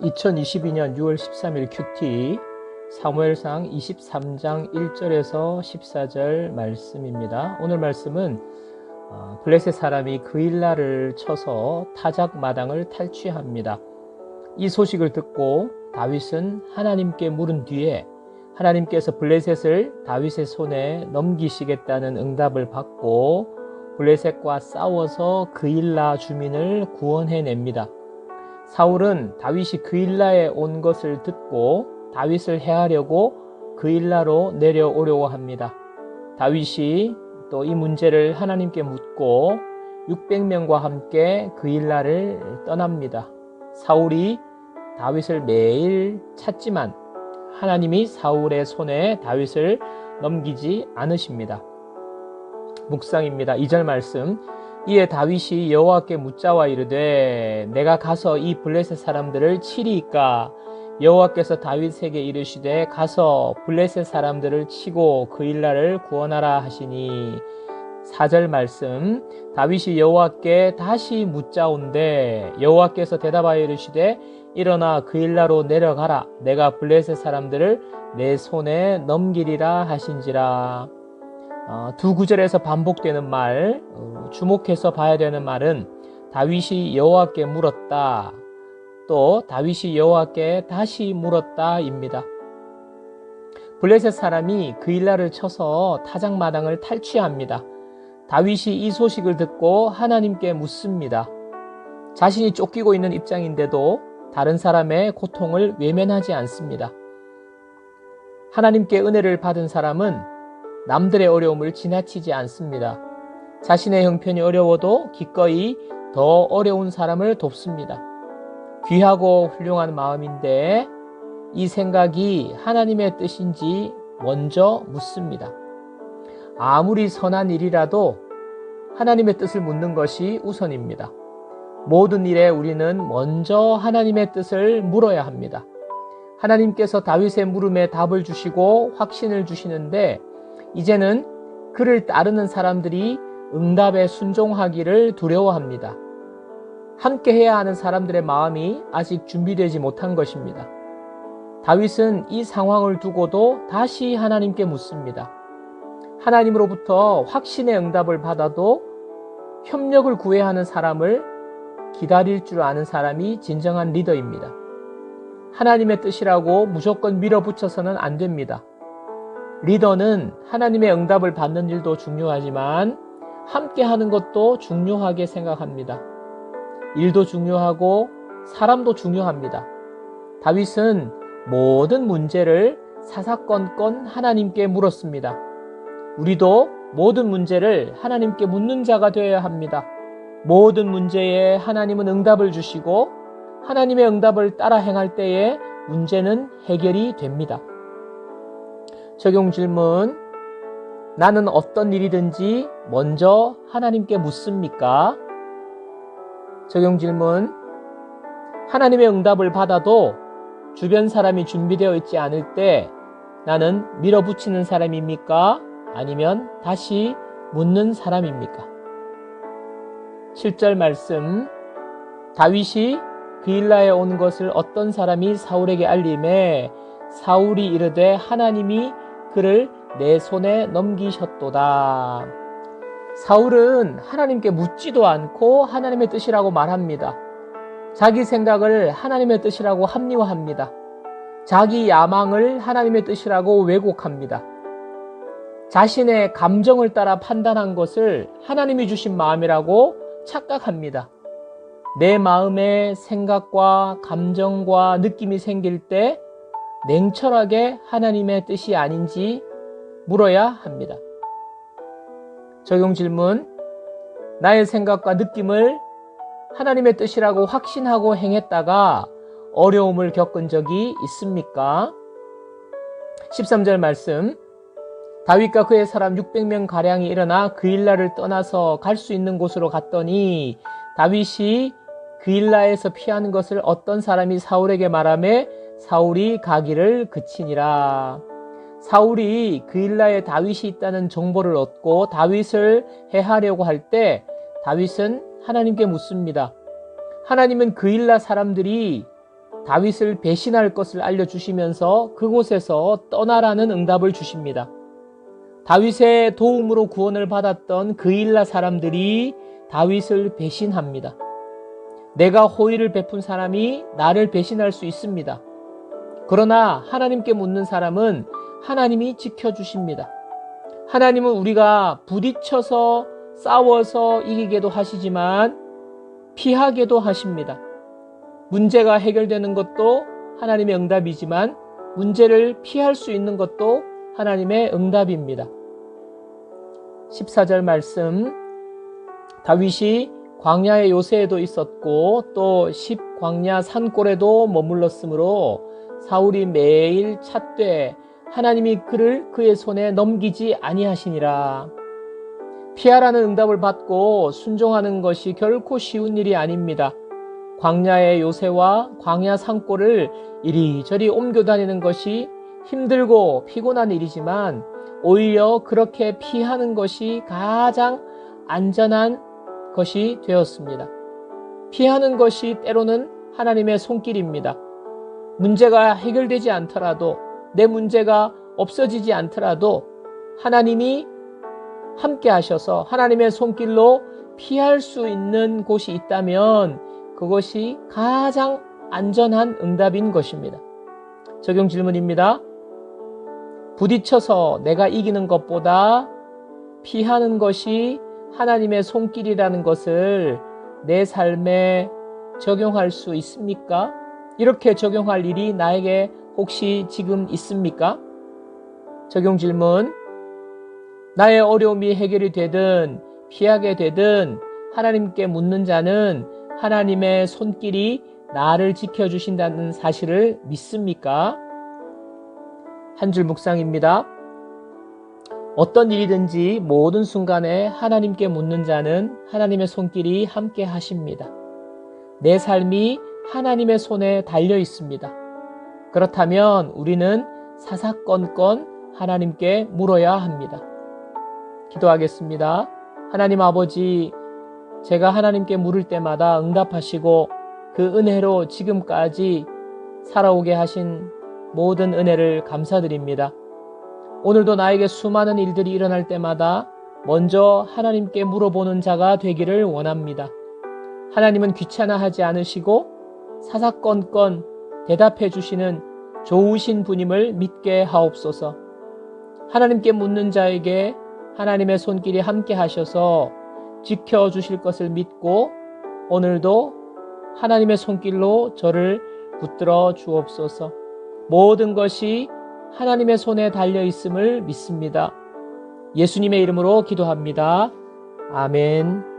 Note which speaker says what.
Speaker 1: 2022년 6월 13일 큐티 사무엘상 23장 1절에서 14절 말씀입니다. 오늘 말씀은 블레셋 사람이 그일라를 쳐서 타작 마당을 탈취합니다. 이 소식을 듣고 다윗은 하나님께 물은 뒤에 하나님께서 블레셋을 다윗의 손에 넘기시겠다는 응답을 받고 블레셋과 싸워서 그일라 주민을 구원해냅니다. 사울은 다윗이 그일라에 온 것을 듣고 다윗을 해하려고 그일라로 내려오려고 합니다. 다윗이 또 이 문제를 하나님께 묻고 600명과 함께 그일라를 떠납니다. 사울이 다윗을 매일 찾지만 하나님이 사울의 손에 다윗을 넘기지 않으십니다. 묵상입니다. 2절 말씀. 이에 다윗이 여호와께 묻자와 이르되 내가 가서 이 블레셋 사람들을 치리이까? 여호와께서 다윗에게 이르시되 가서 블레셋 사람들을 치고 그일라를 구원하라 하시니. 4절 말씀. 다윗이 여호와께 다시 묻자온데 여호와께서 대답하여 이르시되 일어나 그일라로 내려가라. 내가 블레셋 사람들을 내 손에 넘기리라 하신지라. 두 구절에서 반복되는 말, 주목해서 봐야 되는 말은 다윗이 여호와께 물었다, 또 다윗이 여호와께 다시 물었다입니다. 블레셋 사람이 그일라를 쳐서 타작마당을 탈취합니다. 다윗이 이 소식을 듣고 하나님께 묻습니다. 자신이 쫓기고 있는 입장인데도 다른 사람의 고통을 외면하지 않습니다. 하나님께 은혜를 받은 사람은 남들의 어려움을 지나치지 않습니다. 자신의 형편이 어려워도 기꺼이 더 어려운 사람을 돕습니다. 귀하고 훌륭한 마음인데 이 생각이 하나님의 뜻인지 먼저 묻습니다. 아무리 선한 일이라도 하나님의 뜻을 묻는 것이 우선입니다. 모든 일에 우리는 먼저 하나님의 뜻을 물어야 합니다. 하나님께서 다윗의 물음에 답을 주시고 확신을 주시는데 이제는 그를 따르는 사람들이 응답에 순종하기를 두려워합니다. 함께 해야 하는 사람들의 마음이 아직 준비되지 못한 것입니다. 다윗은 이 상황을 두고도 다시 하나님께 묻습니다. 하나님으로부터 확신의 응답을 받아도 협력을 구해야 하는 사람을 기다릴 줄 아는 사람이 진정한 리더입니다. 하나님의 뜻이라고 무조건 밀어붙여서는 안 됩니다. 리더는 하나님의 응답을 받는 일도 중요하지만 함께 하는 것도 중요하게 생각합니다. 일도 중요하고 사람도 중요합니다. 다윗은 모든 문제를 사사건건 하나님께 물었습니다. 우리도 모든 문제를 하나님께 묻는 자가 되어야 합니다. 모든 문제에 하나님은 응답을 주시고 하나님의 응답을 따라 행할 때에 문제는 해결이 됩니다. 적용 질문. 나는 어떤 일이든지 먼저 하나님께 묻습니까? 적용 질문. 하나님의 응답을 받아도 주변 사람이 준비되어 있지 않을 때 나는 밀어붙이는 사람입니까? 아니면 다시 묻는 사람입니까? 7절 말씀. 다윗이 그일라에 온 것을 어떤 사람이 사울에게 알림해 사울이 이르되 하나님이 그를 내 손에 넘기셨도다. 사울은 하나님께 묻지도 않고 하나님의 뜻이라고 말합니다. 자기 생각을 하나님의 뜻이라고 합리화합니다. 자기 야망을 하나님의 뜻이라고 왜곡합니다. 자신의 감정을 따라 판단한 것을 하나님이 주신 마음이라고 착각합니다. 내 마음에 생각과 감정과 느낌이 생길 때 냉철하게 하나님의 뜻이 아닌지 물어야 합니다. 적용 질문. 나의 생각과 느낌을 하나님의 뜻이라고 확신하고 행했다가 어려움을 겪은 적이 있습니까? 13절 말씀. 다윗과 그의 사람 600명 가량이 일어나 그일라를 떠나서 갈 수 있는 곳으로 갔더니 다윗이 그일라에서 피하는 것을 어떤 사람이 사울에게 말하매 사울이 가기를 그치니라. 사울이 그일라에 다윗이 있다는 정보를 얻고 다윗을 해하려고 할 때 다윗은 하나님께 묻습니다. 하나님은 그일라 사람들이 다윗을 배신할 것을 알려주시면서 그곳에서 떠나라는 응답을 주십니다. 다윗의 도움으로 구원을 받았던 그일라 사람들이 다윗을 배신합니다. 내가 호의를 베푼 사람이 나를 배신할 수 있습니다. 그러나 하나님께 묻는 사람은 하나님이 지켜주십니다. 하나님은 우리가 부딪혀서 싸워서 이기게도 하시지만 피하게도 하십니다. 문제가 해결되는 것도 하나님의 응답이지만 문제를 피할 수 있는 것도 하나님의 응답입니다. 14절 말씀, 다윗이 광야의 요새에도 있었고 또 십광야 산골에도 머물렀으므로 사울이 매일 찾되 하나님이 그를 그의 손에 넘기지 아니하시니라. 피하라는 응답을 받고 순종하는 것이 결코 쉬운 일이 아닙니다. 광야의 요새와 광야 산골을 이리저리 옮겨 다니는 것이 힘들고 피곤한 일이지만 오히려 그렇게 피하는 것이 가장 안전한 것이 되었습니다. 피하는 것이 때로는 하나님의 손길입니다. 문제가 해결되지 않더라도, 내 문제가 없어지지 않더라도 하나님이 함께 하셔서 하나님의 손길로 피할 수 있는 곳이 있다면 그것이 가장 안전한 응답인 것입니다. 적용 질문입니다. 부딪혀서 내가 이기는 것보다 피하는 것이 하나님의 손길이라는 것을 내 삶에 적용할 수 있습니까? 이렇게 적용할 일이 나에게 혹시 지금 있습니까? 적용 질문. 나의 어려움이 해결이 되든 피하게 되든 하나님께 묻는 자는 하나님의 손길이 나를 지켜주신다는 사실을 믿습니까? 한 줄 묵상입니다. 어떤 일이든지 모든 순간에 하나님께 묻는 자는 하나님의 손길이 함께 하십니다. 내 삶이 하나님의 손에 달려 있습니다. 그렇다면 우리는 사사건건 하나님께 물어야 합니다. 기도하겠습니다. 하나님 아버지, 제가 하나님께 물을 때마다 응답하시고 그 은혜로 지금까지 살아오게 하신 모든 은혜를 감사드립니다. 오늘도 나에게 수많은 일들이 일어날 때마다 먼저 하나님께 물어보는 자가 되기를 원합니다. 하나님은 귀찮아하지 않으시고 사사건건 대답해 주시는 좋으신 분임을 믿게 하옵소서. 하나님께 묻는 자에게 하나님의 손길이 함께 하셔서 지켜주실 것을 믿고 오늘도 하나님의 손길로 저를 붙들어 주옵소서. 모든 것이 하나님의 손에 달려 있음을 믿습니다. 예수님의 이름으로 기도합니다. 아멘.